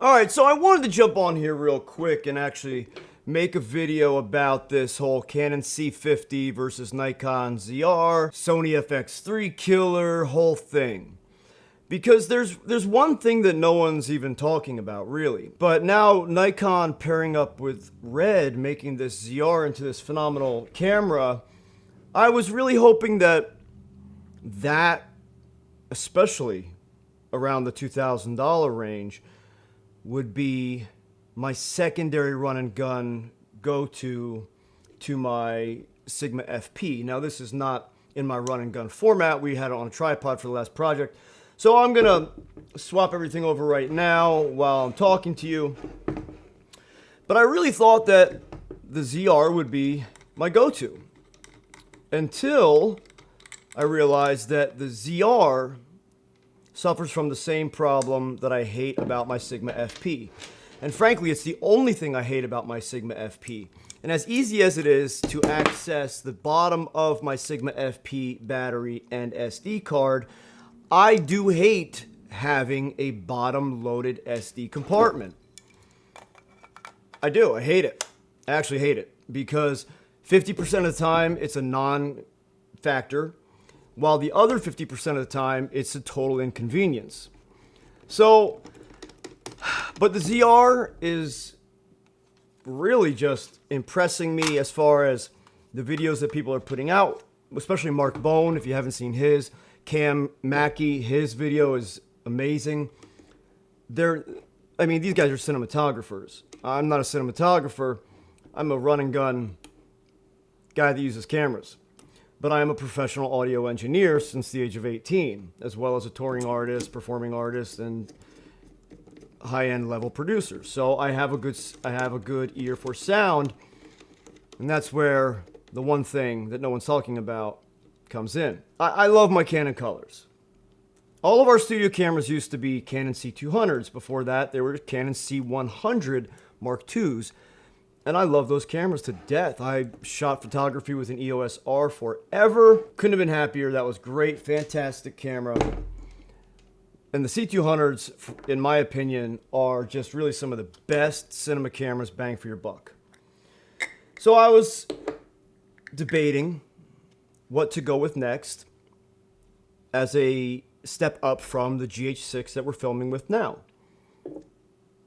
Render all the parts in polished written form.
Alright, so I wanted to jump on here real quick and actually make a video about this whole Canon C50 versus Nikon ZR, Sony FX3 killer, whole thing. Because there's one thing that no one's even talking about, really. But now Nikon pairing up with Red, making this ZR into this phenomenal camera, I was really hoping that, especially around the $2,000 range, would be my secondary run and gun go-to to my Sigma FP. Now this is not in my run and gun format. We had it on a tripod for the last project. So I'm gonna swap everything over right now while I'm talking to you. But I really thought that the ZR would be my go-to until I realized that the ZR suffers from the same problem that I hate about my Sigma FP. And frankly, it's the only thing I hate about my Sigma FP. And as easy as it is to access the bottom of my Sigma FP battery and SD card, I do hate having a bottom-loaded SD compartment. I do. I hate it. I actually hate it because 50% of the time it's a non-factor, while the other 50% of the time it's a total inconvenience. So, but the ZR is really just impressing me as far as the videos that people are putting out, especially Mark Bone, if you haven't seen his. Cam Mackey, his video is amazing. I mean, these guys are cinematographers. I'm not a cinematographer. I'm a run and gun guy that uses cameras. But I am a professional audio engineer since the age of 18, as well as a touring artist, performing artist, and high-end level producer. So I have a good ear for sound, and that's where the one thing that no one's talking about comes in. I love my Canon colors. All of our studio cameras used to be Canon C200s. Before that, they were Canon C100 Mark IIs. And I love those cameras to death. I shot photography with an EOS R forever. Couldn't have been happier. That was great. Fantastic camera. And the C200s, in my opinion, are just really some of the best cinema cameras, bang for your buck. So I was debating what to go with next as a step up from the GH6 that we're filming with now.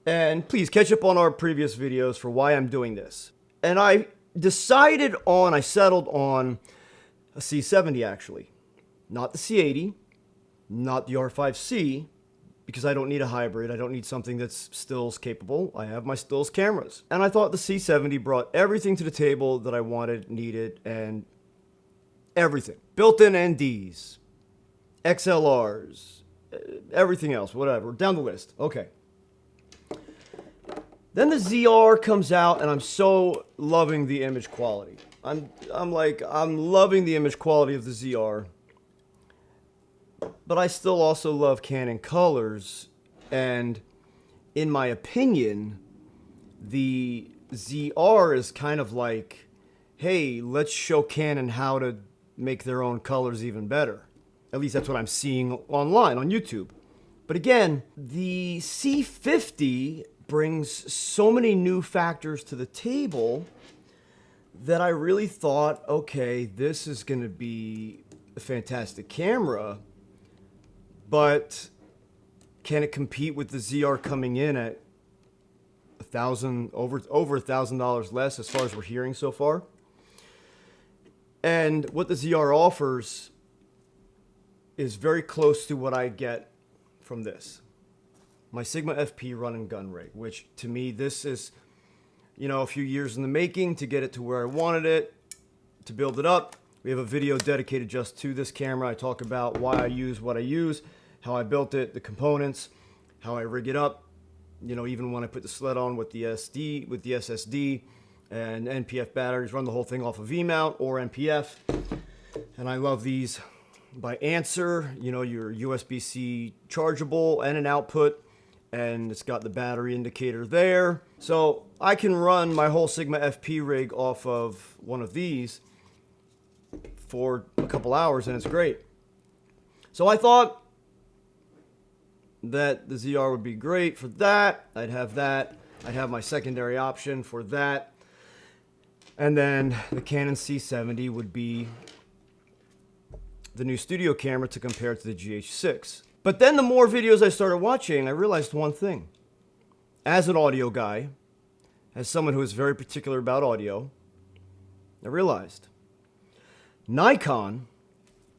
And please catch up on our previous videos for why I'm doing this. And I settled on a C70 actually. Not the C80, not the R5C, because I don't need a hybrid. I don't need something that's stills capable. I have my stills cameras. And I thought the C70 brought everything to the table that I wanted, needed, and everything. Built-in NDs, XLRs, everything else, whatever. Down the list. Okay. Then the ZR comes out, and I'm so loving the image quality. I'm loving the image quality of the ZR. But I still also love Canon colors, and in my opinion, the ZR is kind of like, hey, let's show Canon how to make their own colors even better. At least that's what I'm seeing online on YouTube. But again, the C50 brings so many new factors to the table that I really thought, okay, this is going to be a fantastic camera, but can it compete with the ZR coming in at over $1,000 less as far as we're hearing so far? And what the ZR offers is very close to what I get from this. My Sigma FP run and gun rig, which to me, this is, a few years in the making to get it to where I wanted it, to build it up. We have a video dedicated just to this camera. I talk about why I use what I use, how I built it, the components, how I rig it up. Even when I put the sled on with the SSD and NPF batteries, run the whole thing off of V-mount or NPF. And I love these by Answer, your USB-C chargeable and an output. And it's got the battery indicator there. So I can run my whole Sigma FP rig off of one of these for a couple hours, and it's great. So I thought, that the ZR would be great for that. I'd have that. I'd have my secondary option for that. And then the Canon C70 would be the new studio camera to compare to the GH6. But then the more videos I started watching, I realized one thing. As an audio guy, as someone who is very particular about audio, I realized Nikon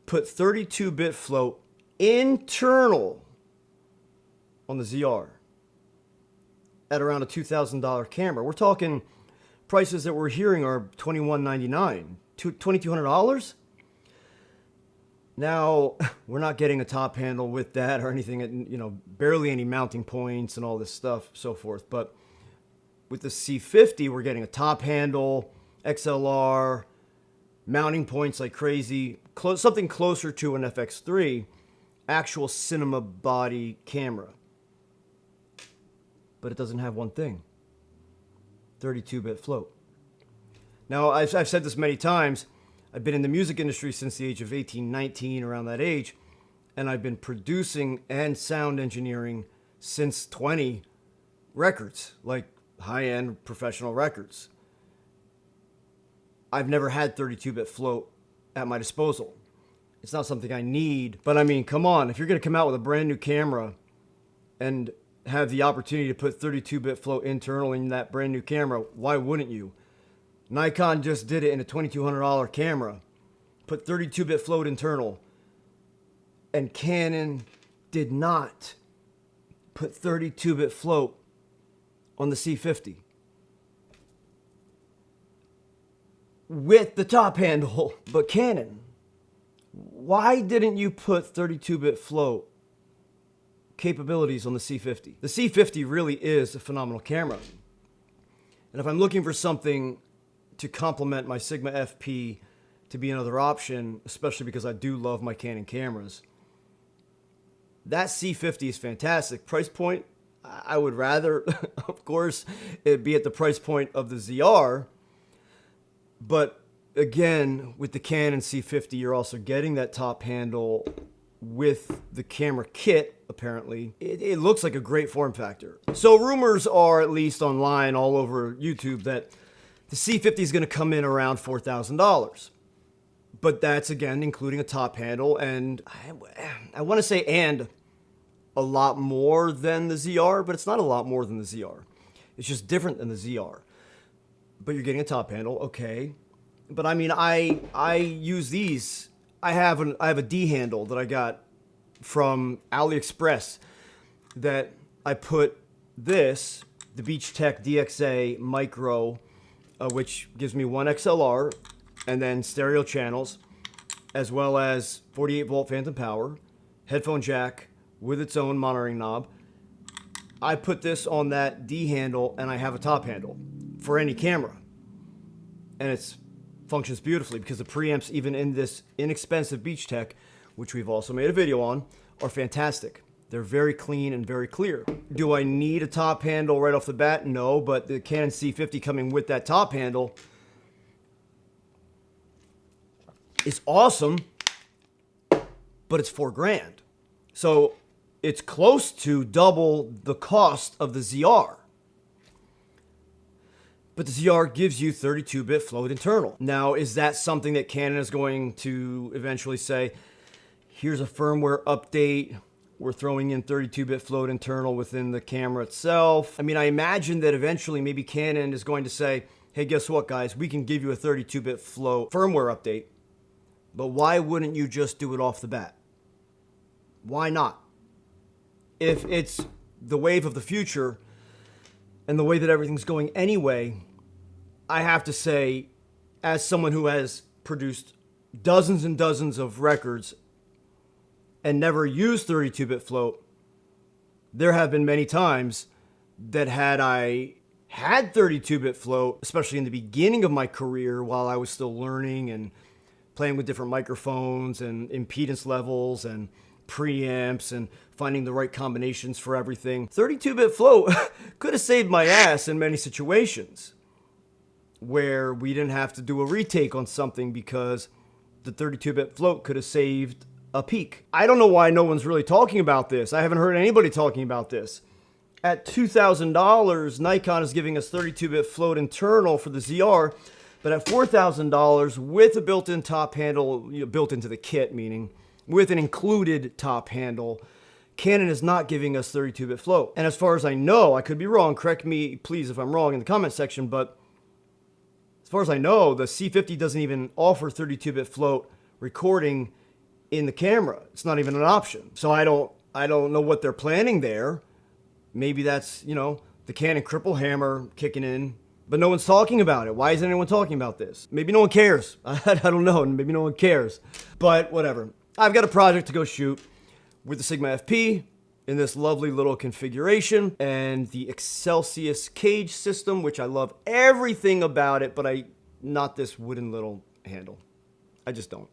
put 32-bit float internal on the ZR at around a $2,000 camera. We're talking prices that we're hearing are $2,199, $2,200. Now, we're not getting a top handle with that or anything, you know, barely any mounting points and all this stuff, so forth. But with the C50, we're getting a top handle, XLR, mounting points like crazy, something closer to an FX3, actual cinema body camera. But it doesn't have one thing: 32-bit float. Now, I've said this many times. I've been in the music industry since the age of 18, 19, around that age, and I've been producing and sound engineering since 20 records, like high-end professional records. I've never had 32-bit float at my disposal. It's not something I need, but I mean, come on, if you're going to come out with a brand new camera and have the opportunity to put 32-bit float internal in that brand new camera, why wouldn't you? Nikon just did it in a $2,200 camera, put 32-bit float internal, and Canon did not put 32-bit float on the C50 with the top handle. But Canon, why didn't you put 32-bit float capabilities on the C50? The C50 really is a phenomenal camera. And if I'm looking for something to complement my Sigma FP to be another option, especially because I do love my Canon cameras, that C50 is fantastic. Price point, I would rather, of course, it be at the price point of the ZR. But again, with the Canon C50, you're also getting that top handle with the camera kit, apparently. It looks like a great form factor. So rumors are, at least online all over YouTube, that the C50 is going to come in around $4,000. But that's, again, including a top handle, and I want to say and a lot more than the ZR, but it's not a lot more than the ZR. It's just different than the ZR. But you're getting a top handle, okay. But I mean, I use these. I have a D handle that I got from AliExpress that I put this, the Beachtek DXA Micro, which gives me one XLR and then stereo channels, as well as 48 volt phantom power, headphone jack with its own monitoring knob. I put this on that D handle and I have a top handle for any camera. And it functions beautifully because the preamps, even in this inexpensive Beachtek, which we've also made a video on, are fantastic. They're very clean and very clear. Do I need a top handle right off the bat? No, but the Canon C50 coming with that top handle is awesome, but it's $4,000. So it's close to double the cost of the ZR. But the ZR gives you 32-bit float internal. Now, is that something that Canon is going to eventually say, here's a firmware update, we're throwing in 32-bit float internal within the camera itself? I mean, I imagine that eventually maybe Canon is going to say, hey, guess what, guys? We can give you a 32-bit float firmware update, but why wouldn't you just do it off the bat? Why not? If it's the wave of the future and the way that everything's going anyway, I have to say, as someone who has produced dozens and dozens of records and never used 32-bit float, there have been many times that had I had 32-bit float, especially in the beginning of my career while I was still learning and playing with different microphones and impedance levels and preamps and finding the right combinations for everything, 32-bit float could have saved my ass in many situations where we didn't have to do a retake on something because the 32-bit float could have saved a peak. I don't know why no one's really talking about this. I haven't heard anybody talking about this. At $2,000, Nikon is giving us 32-bit float internal for the ZR, but at $4,000 with a built-in top handle, built into the kit, meaning with an included top handle, Canon is not giving us 32-bit float. And as far as I know, I could be wrong, correct me please if I'm wrong in the comment section, but as far as I know, the C50 doesn't even offer 32-bit float recording in the camera. It's not even an option. So I don't know what they're planning there. Maybe that's, you know, the Canon cripple hammer kicking in, but no one's talking about it. Why isn't anyone talking about this? Maybe no one cares. I don't know. Maybe no one cares, but whatever. I've got a project to go shoot with the Sigma FP in this lovely little configuration and the Excelsius cage system, which I love everything about it, but not this wooden little handle. I just don't.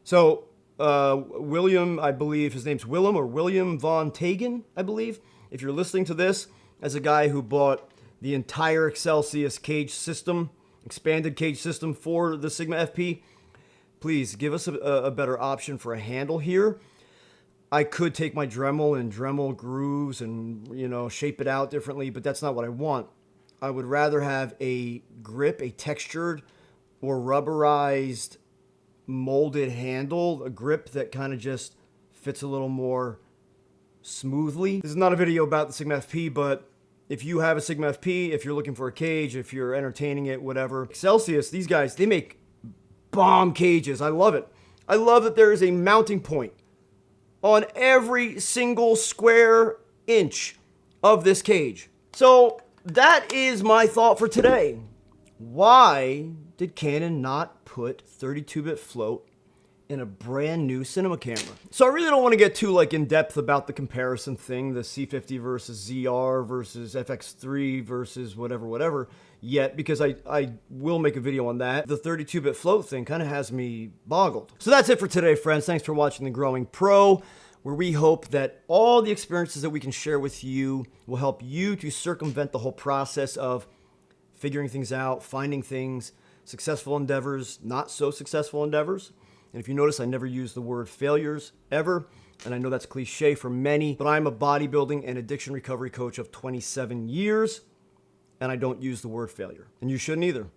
So William, I believe his name's William Von Tagen, I believe. If you're listening to this as a guy who bought the entire Excelsius cage system, expanded cage system for the Sigma FP, please give us a better option for a handle here. I could take my Dremel and Dremel grooves and, you know, shape it out differently, but that's not what I want. I would rather have a grip, a textured or rubberized molded handle, a grip that kind of just fits a little more smoothly. This is not a video about the Sigma FP, but if you have a Sigma FP, if you're looking for a cage, if you're entertaining it, whatever. Excelsius, these guys, they make bomb cages. I love it. I love that there is a mounting point on every single square inch of this cage. So that is my thought for today. Why did Canon not put 32-bit float in a brand new cinema camera? So I really don't want to get too in depth about the comparison thing, the C50 versus ZR versus FX3 versus whatever yet, because I will make a video on that. The 32-bit float thing kind of has me boggled. So that's it for today, friends. Thanks for watching The Growing Pro, where we hope that all the experiences that we can share with you will help you to circumvent the whole process of figuring things out, finding things, successful endeavors, not so successful endeavors. And if you notice, I never use the word failures ever. And I know that's cliche for many, but I'm a bodybuilding and addiction recovery coach of 27 years. And I don't use the word failure. And you shouldn't either,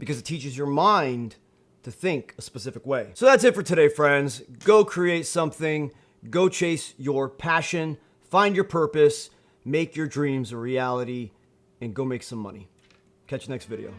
because it teaches your mind to think a specific way. So that's it for today, friends. Go create something. Go chase your passion. Find your purpose. Make your dreams a reality. And go make some money. Catch you next video.